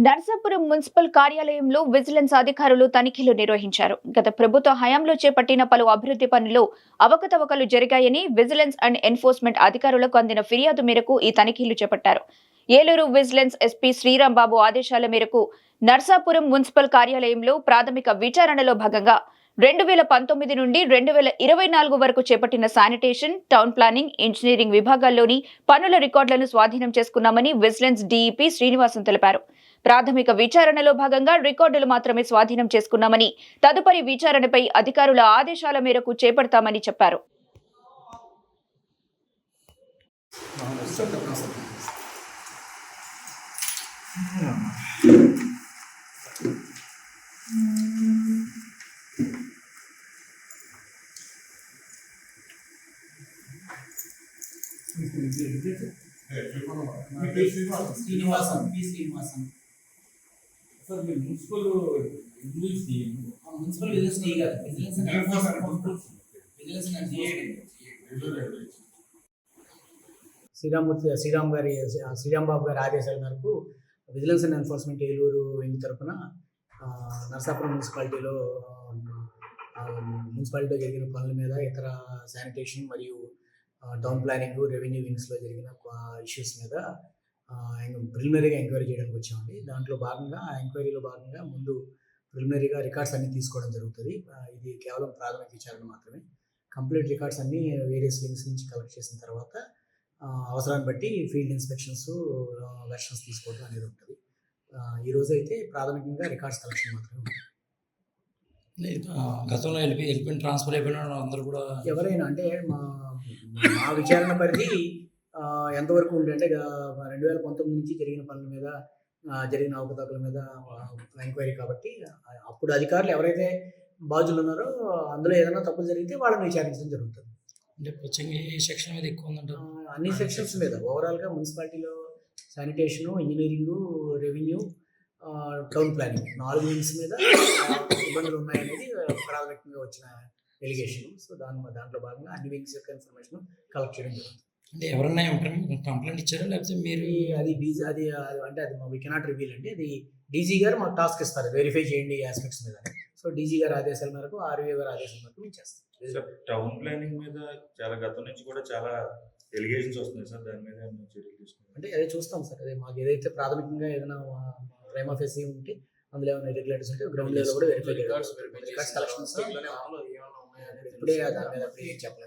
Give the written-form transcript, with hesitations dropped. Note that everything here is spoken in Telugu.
నర్సాపురం మున్సిపల్ కార్యాలయంలో విజిలెన్స్ అధికారులు తనిఖీలు నిర్వహించారు. గత ప్రభుత్వ హయాంలో చేపట్టిన పలు అభివృద్ధి పనుల్లో అవకతవకలు జరిగాయని విజిలెన్స్ అండ్ ఎన్ఫోర్స్మెంట్ అధికారులకు అందిన ఫిర్యాదు మేరకు ఈ తనిఖీలు చేపట్టారు. ఏలూరు విజిలెన్స్ ఎస్పీ శ్రీరాంబాబు ఆదేశాల మేరకు నర్సాపురం మున్సిపల్ కార్యాలయంలో ప్రాథమిక విచారణలో భాగంగా 2019 నుండి 2024 వరకు చేపట్టిన శానిటేషన్, టౌన్ ప్లానింగ్, ఇంజనీరింగ్ విభాగాల్లోని పనుల రికార్డులను స్వాధీనం చేసుకున్నామని విజిలెన్స్ డీఈపీ శ్రీనివాసన్ తెలిపారు. ప్రాథమిక విచారణలో భాగంగా రికార్డులు మాత్రమే స్వాధీనం చేసుకున్నామని, తదుపరి విచారణపై అధికారుల ఆదేశాల మేరకు చేపడతామని చెప్పారు. శ్రీనివాసన్ సార్ మీరు మున్సిపల్ విజిలెన్స్ టీ గారు శ్రీరాంబాబు గారి ఆదేశాల మేరకు vigilance and enforcement Eluru wing తరఫున నర్సాపురం మున్సిపాలిటీలో జరిగిన పనుల మీద, ఇతర శానిటేషన్ మరియు టౌన్ ప్లానింగ్, రెవెన్యూ వింగ్స్లో జరిగిన ఇష్యూస్ మీద ప్రిలిమినరీగా ఎంక్వైరీ చేయడానికి వచ్చామండి. దాంట్లో భాగంగా ఎంక్వైరీలో భాగంగా ముందు ప్రిలిమినరీగా రికార్డ్స్ అన్నీ తీసుకోవడం జరుగుతుంది. ఇది కేవలం ప్రాథమిక విచారణ మాత్రమే. కంప్లీట్ రికార్డ్స్ అన్నీ వేరియస్ వింగ్స్ నుంచి కలెక్ట్ చేసిన తర్వాత అవసరాన్ని బట్టి ఫీల్డ్ ఇన్స్పెక్షన్స్, వెర్షన్స్ తీసుకోవడం అనేది ఉంటుంది. ఈరోజు అయితే ప్రాథమికంగా రికార్డ్స్ కలెక్షన్ మాత్రమే ఉంటుంది. గతంలో వెళ్ళిపోయిన ట్రాన్స్ఫర్ అయిపోయిన అందరూ కూడా ఎవరైనా అంటే మా విచారణ పరిధి ఎంతవరకు ఉండే అంటే 2019 నుంచి జరిగిన పనుల మీద, జరిగిన అవకతవకల మీద ఎంక్వైరీ కాబట్టి అప్పుడు అధికారులు ఎవరైతే బాధ్యులు ఉన్నారో అందులో ఏదైనా తప్పులు జరిగితే వాళ్ళని విచారించడం జరుగుతుంది. అంటే ప్రత్యేకంగా ఏ సెక్షన్ మీద ఎక్కువ ఉందంటారు? అన్ని సెక్షన్స్ మీద ఓవరాల్గా మున్సిపాలిటీలో sanitation, engineering, revenue, town planning 4 wings మీద ఇబ్బందులు ఉన్నాయనేది ప్రాథమికంగా వచ్చిన ఎలిగేషన్. సో దాంట్లో భాగంగా అన్ని వింగ్స్ యొక్క ఇన్ఫర్మేషన్ కలెక్ట్ చేయడం జరుగుతుంది. అంటే ఎవరైనా కంప్లైంట్ ఇచ్చారా, లేకపోతే మీరు అది వీ కెనాట్ రివీల్ అండి. అది డీజీ గారు మాకు టాస్క్ ఇస్తారు, వెరిఫై చేయండి ఈ ఆస్పెక్ట్స్ మీద. సో డీజీ గారి ఆదేశాల మేరకు, ఆర్వీఓ గారి ఆదేశాల మేరకు మేము చేస్తాం. టౌన్ ప్లానింగ్ మీద చాలా గతం నుంచి కూడా చాలా ఎలిగేషన్స్ వస్తున్నాయి సార్, దాని మీద చర్యలు తీసుకుంటాం అంటే అదే చూస్తాం సార్. అదే మాకు ఏదైతే ప్రాథమికంగా ఏదైనా ప్రైమా ఫేసీ ఉంటే అందులో ఏమైనా ఇరెగ్యులారిటీస్ ఉంటే గ్రౌండ్ లెవెల్ కూడా వెరిఫై రికార్డ్స్ కలెక్షన్స్ ఇప్పుడే దాని మీద చెప్పలేదు.